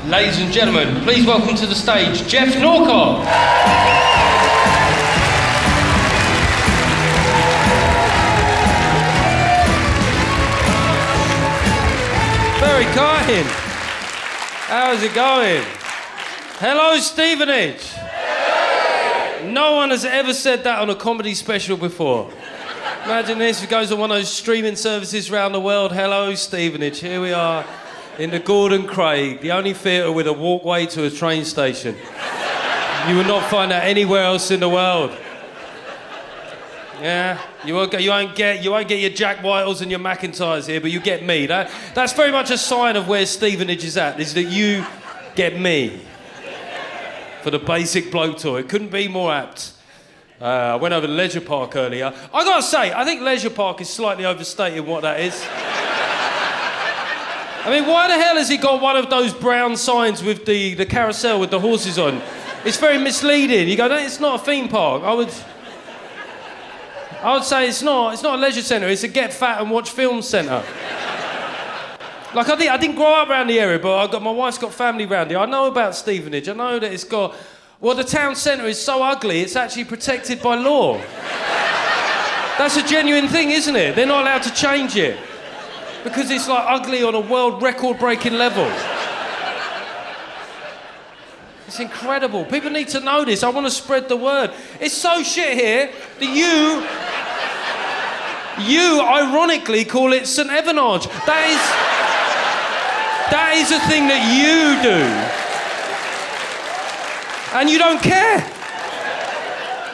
Ladies and gentlemen, please welcome to the stage, Geoff Norcott. Very kind. How's it going? Hello, Stevenage. No one has ever said that on a comedy special before. Imagine this, it goes on one of those streaming services around the world. Hello, Stevenage. Here we are in the Gordon Craig, the only theatre with a walkway to a train station. You will not find that anywhere else in the world. Yeah, you won't get your Jack Whitehills and your McIntyres here, but you get me. That's very much a sign of where Stevenage is at, is that you get me for the Basic Bloke tour. It couldn't be more apt. I went over to Leisure Park earlier. I gotta say, I think Leisure Park is slightly overstating what that is. I mean, why the hell has he got one of those brown signs with the carousel with the horses on? It's very misleading. You go, no, it's not a theme park. I would say it's not a leisure centre, it's a get fat and watch films centre. Like, I didn't grow up around the area, but my wife's got family around here. I know about Stevenage. I know that it's got... Well, the town centre is so ugly, it's actually protected by law. That's a genuine thing, isn't it? They're not allowed to change it. Because it's, like, ugly on a world record-breaking level. It's incredible. People need to know this. I want to spread the word. It's so shit here that you ironically call it St Evenage. That is a thing that you do. And you don't care.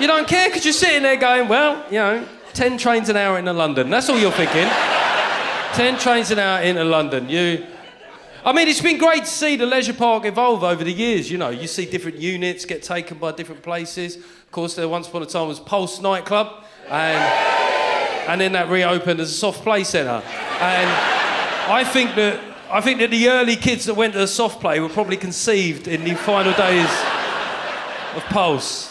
You don't care because you're sitting there going, well, 10 trains an hour into London. That's all you're thinking. 10 trains an hour into London. I mean, it's been great to see the Leisure Park evolve over the years, You see different units get taken by different places. Of course, there once upon a time was Pulse nightclub, and then that reopened as a soft play centre. And I think that the early kids that went to the soft play were probably conceived in the final days of Pulse.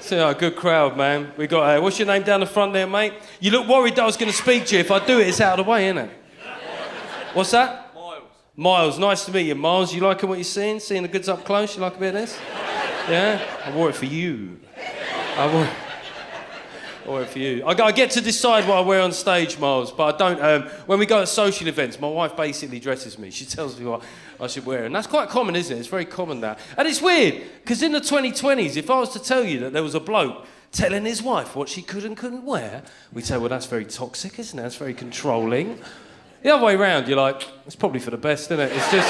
So, a good crowd, man. We got, what's your name down the front there, mate? You look worried that I was going to speak to you. If I do it, it's out of the way, isn't it? What's that? Miles. Miles, nice to meet you, Miles. You liking what you're seeing? Seeing the goods up close? You like a bit of this? Yeah? I wore it for you. I wore it for you. I get to decide what I wear on stage, Miles, but I don't... when we go to social events, my wife basically dresses me. She tells me what I should wear. And that's quite common, isn't it? It's very common, that. And it's weird, because in the 2020s, if I was to tell you that there was a bloke telling his wife what she could and couldn't wear, we'd say, well, that's very toxic, isn't it? That's very controlling. The other way round, you're like, it's probably for the best, isn't it? It's just...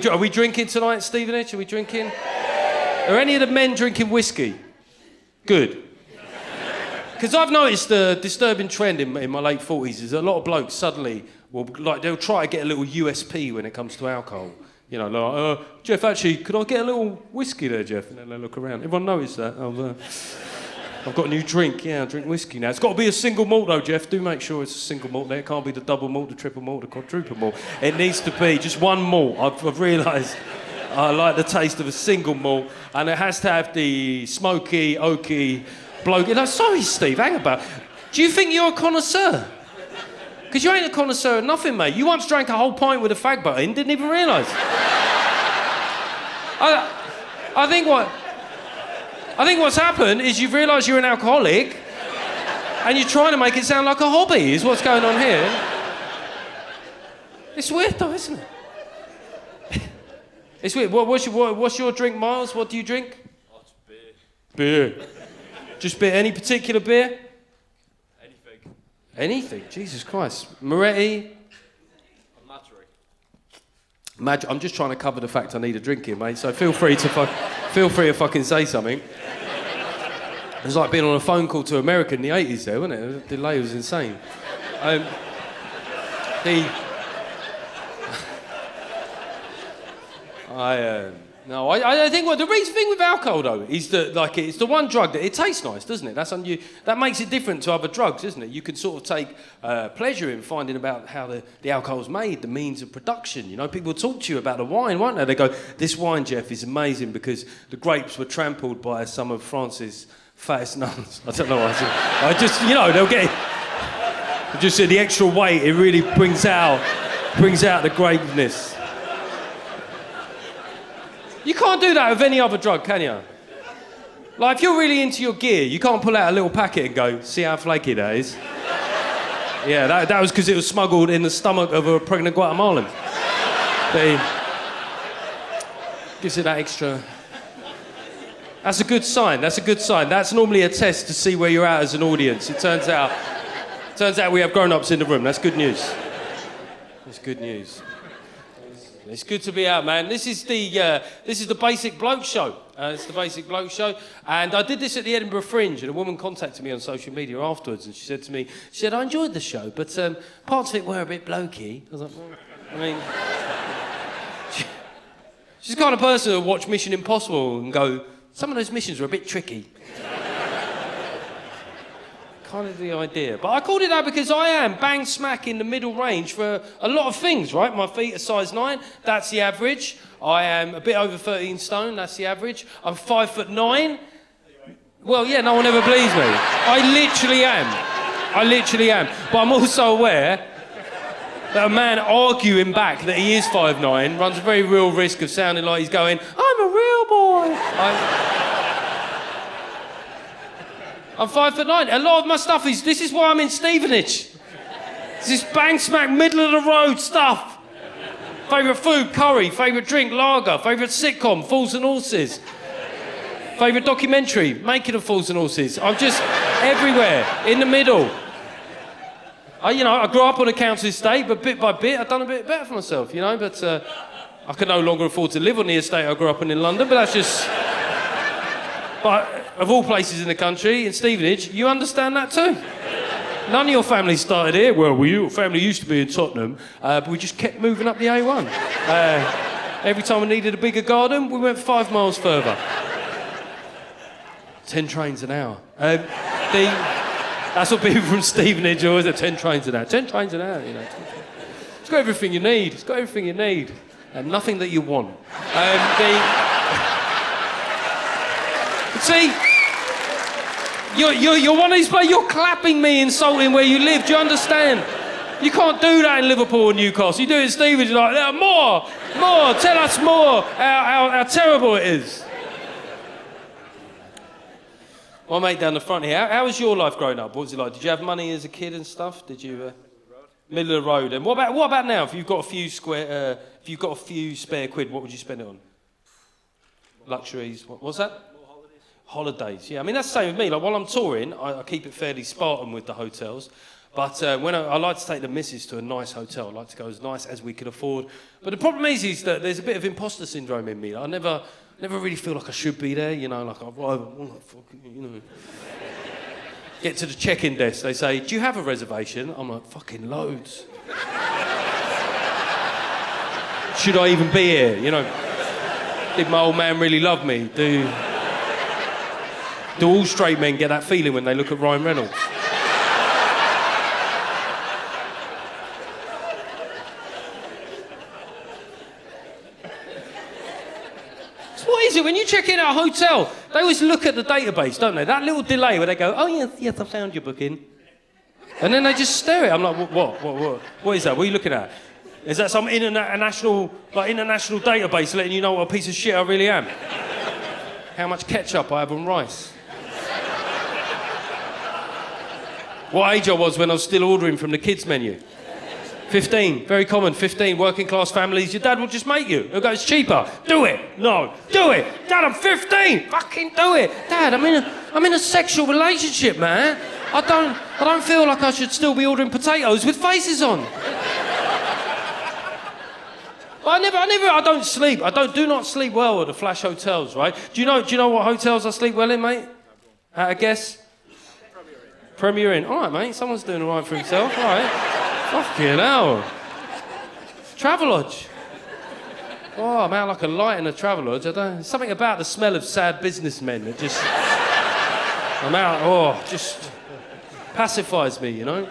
Are we drinking tonight, Stevenage? Are we drinking? Are any of the men drinking whiskey? Good. Because I've noticed a disturbing trend in my late 40s is a lot of blokes suddenly they'll try to get a little USP when it comes to alcohol. Geoff, actually, could I get a little whiskey there, Geoff? And then they look around. Everyone noticed that. I've got a new drink. Yeah, I drink whiskey now. It's got to be a single malt, though, Geoff. Do make sure it's a single malt there. It can't be the double malt, the triple malt, the quadruple malt. It needs to be just one malt. I've realised I like the taste of a single malt, and it has to have the smoky, oaky, bloke. Sorry, Steve, hang about. Do you think you're a connoisseur? Because you ain't a connoisseur of nothing, mate. You once drank a whole pint with a fag butt in, didn't even realise. I think what's happened is you've realised you're an alcoholic and you're trying to make it sound like a hobby, is what's going on here. It's weird, though, isn't it? It's weird. What's your drink, Miles? What do you drink? Oh, it's beer. Beer. Just beer. Any particular beer? Anything. Anything? Jesus Christ. Moretti? I'm just trying to cover the fact I need a drink here, mate, so feel free to fucking say something. It was like being on a phone call to America in the 80s there, wasn't it? The delay was insane. No, I think the reason thing with alcohol though is that like it's the one drug that it tastes nice, doesn't it? That makes it different to other drugs, isn't it? You can sort of take pleasure in finding about how the alcohol's made, the means of production. You know, people talk to you about the wine, won't they? They go, "This wine, Geoff, is amazing because the grapes were trampled by some of France's fattest nuns." I don't know what I just, you know, they'll get it. Just the extra weight, it really brings out the grapeness. You can't do that with any other drug, can you? Like, if you're really into your gear, you can't pull out a little packet and go, "See how flaky that is?" Yeah, that was because it was smuggled in the stomach of a pregnant Guatemalan. Gives it that extra... That's a good sign, That's normally a test to see where you're at as an audience. It turns out we have grown-ups in the room. That's good news. That's good news. It's good to be out, man. This is the Basic Bloke Show. It's the Basic Bloke Show. And I did this at the Edinburgh Fringe, and a woman contacted me on social media afterwards, and she said to me, "I enjoyed the show, but parts of it were a bit blokey." I was like, well, I mean... She's the kind of person who watch Mission Impossible and go, "Some of those missions were a bit tricky." Kind of the idea. But I called it that because I am bang smack in the middle range for a lot of things, right? My feet are size 9, that's the average. I am a bit over 13 stone, that's the average. I'm 5'9". Well, yeah, no one ever believes me. I literally am. But I'm also aware that a man arguing back that he is 5'9" runs a very real risk of sounding like he's going, "I'm a real boy." I'm 5'9". A lot of my stuff this is why I'm in Stevenage. This is bang smack middle of the road stuff. Favourite food, curry. Favourite drink, lager. Favourite sitcom, Fools and Horses. Favourite documentary, Making of Fools and Horses. I'm just everywhere, in the middle. I grew up on a council estate, but bit by bit I've done a bit better for myself, but I can no longer afford to live on the estate I grew up in London, but that's just... But of all places in the country, in Stevenage, you understand that too. None of your family started here. Well, your family used to be in Tottenham, but we just kept moving up the A1. Every time we needed a bigger garden, we went 5 miles further. 10 trains an hour. That's what people from Stevenage always say, 10 trains an hour. 10 trains an hour, It's got everything you need. And nothing that you want. See, you're one of these players, you're clapping me, insulting where you live, do you understand? You can't do that in Liverpool or Newcastle. You do it in Stevenage, you're like, "Yeah, more, tell us more, how terrible it is." My mate down the front here, how was your life growing up? What was it like? Did you have money as a kid and stuff? Did you... Middle of the road. And what about now? If you've got a few spare quid, what would you spend it on? Luxuries, what's that? Holidays, yeah. I mean, that's the same with me. Like, while I'm touring, I keep it fairly Spartan with the hotels. But when I like to take the missus to a nice hotel, I like to go as nice as we can afford. But the problem is that there's a bit of imposter syndrome in me. I never really feel like I should be there, Get to the check-in desk, they say, "Do you have a reservation?" I'm like, "Fucking loads." Should I even be here, Did my old man really love me? Do all straight men get that feeling when they look at Ryan Reynolds? So what is it, when you check in at a hotel, they always look at the database, don't they? That little delay where they go, "Oh, yes, I found your booking." And then they just stare at it. I'm like, what is that? What are you looking at? Is that some international database letting you know what a piece of shit I really am? How much ketchup I have on rice? What age I was when I was still ordering from the kids' menu? 15, very common, 15, working class families. Your dad will just make you. He'll go, "It's cheaper." "Do it." "No." "Do it." "Dad, I'm 15. Fucking do it." "Dad, I'm in a sexual relationship, man. I don't feel like I should still be ordering potatoes with faces on. I don't sleep. Do not sleep well at the flash hotels, right? Do you know what hotels I sleep well in, mate? Had a guess? Premier Inn. All right, mate. Someone's doing all right for himself. All right. Fucking hell. Travelodge. Oh, I'm out like a light in a Travelodge. There's something about the smell of sad businessmen that just... I'm out, just pacifies me, you know?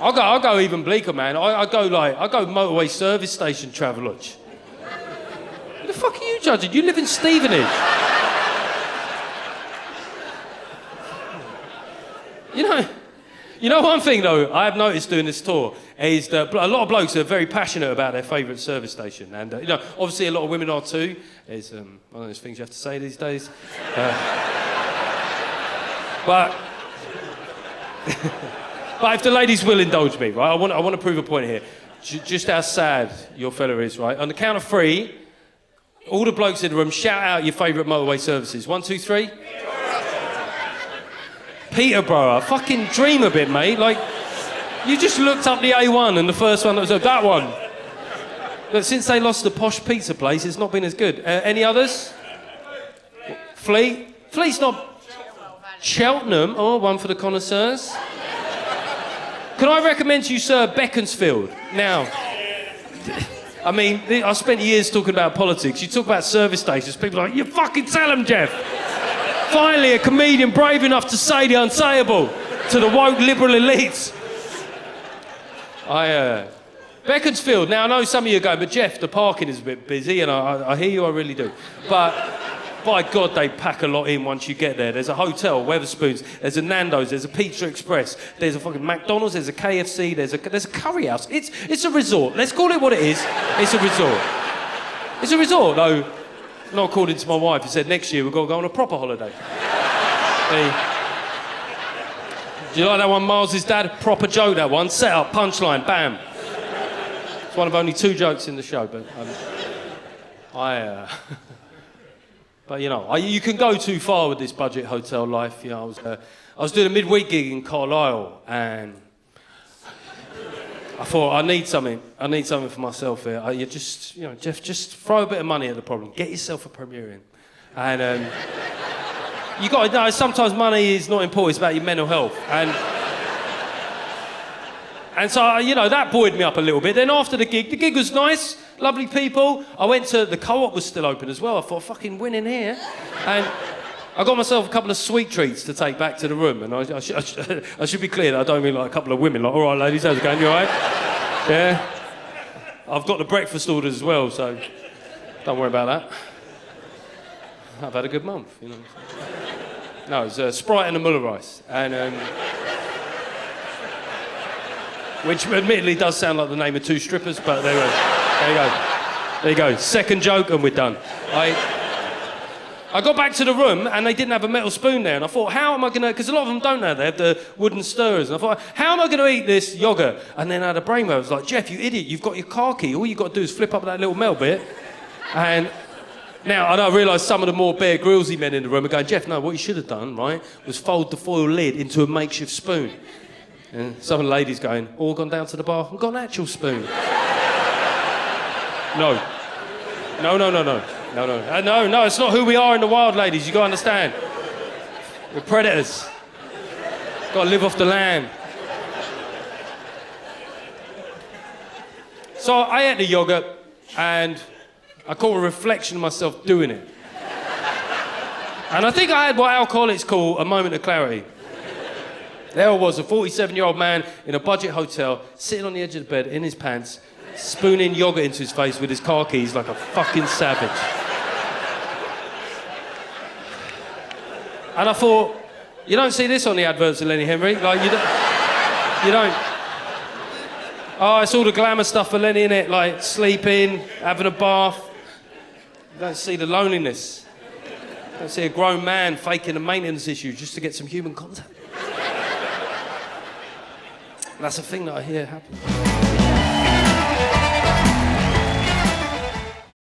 I'll go even bleaker, man. I go motorway service station Travelodge. What the fuck are you judging? You live in Stevenage. You know one thing, though, I have noticed doing this tour is that a lot of blokes are very passionate about their favourite service station. And, obviously a lot of women are too. It's one of those things you have to say these days. But if the ladies will indulge me, right, I want to prove a point here. Just how sad your fella is, right? On the count of 3, all the blokes in the room, shout out your favourite motorway services. 1, 2, 3. Peterborough. Fucking dream a bit, mate. Like, you just looked up the A1 and the first one that was that one. But since they lost the posh pizza place, it's not been as good. Any others? Fleet? Fleet's not... Cheltenham. Oh, one for the connoisseurs. Can I recommend to you, sir, Beaconsfield? Now, I mean, I spent years talking about politics. You talk about service stations, people are like, you fucking tell them, Geoff. Finally, a comedian brave enough to say the unsayable to the woke liberal elites. Beaconsfield. Now, I know some of you go, but Geoff, the parking is a bit busy, and I hear you, I really do. But by God, they pack a lot in once you get there. There's a hotel, Wetherspoons, there's a Nando's, there's a Pizza Express, there's a fucking McDonald's, there's a KFC, there's a curry house. It's a resort. Let's call it what it is. It's a resort. It's a resort, though. Not according to my wife, who said next year we've got to go on a proper holiday. Do you like that one, Miles' dad? Proper joke, that one. Set up, punchline, bam. It's one of only 2 jokes in the show, but but you can go too far with this budget hotel life. I was doing a midweek gig in Carlisle, and I thought, I need something for myself here. Geoff, just throw a bit of money at the problem. Get yourself a Premier in. And you got to know, sometimes money is not important, it's about your mental health. And so, that buoyed me up a little bit. Then after the gig was nice, lovely people. I went to, the Co-op was still open as well. I thought, fucking winning here. And I got myself a couple of sweet treats to take back to the room, and I should be clear that I don't mean like a couple of women, like, all right, ladies, how's it going, you all right? Yeah? I've got the breakfast orders as well, so don't worry about that. I've had a good month, No, it's Sprite and a Muller rice, and which admittedly does sound like the name of 2 strippers, but there you go. Second joke, and we're done. I got back to the room and they didn't have a metal spoon there, and I thought, how am I going to... Because a lot of them don't know, they have the wooden stirrers. And I thought, how am I going to eat this yoghurt? And then I had a brainwave. I was like, Geoff, you idiot, you've got your car key. All you've got to do is flip up that little metal bit. And now, I realise some of the more Bear Grylls-y men in the room are going, Geoff, no, what you should have done, right, was fold the foil lid into a makeshift spoon. And some of the ladies going, all gone down to the bar and got an actual spoon. No, it's not who we are in the wild, ladies. You got to understand. We're predators. Got to live off the land. So I ate the yoghurt, and I caught a reflection of myself doing it. And I think I had what alcoholics call a moment of clarity. There I was, a 47-year-old man in a budget hotel, sitting on the edge of the bed in his pants, spooning yoghurt into his face with his car keys like a fucking savage. And I thought, you don't see this on the adverts of Lenny Henry. Like, you don't. Oh, it's all the glamour stuff for Lenny, innit? Like, sleeping, having a bath. You don't see the loneliness. You don't see a grown man faking a maintenance issue just to get some human contact. That's a thing that I hear happen.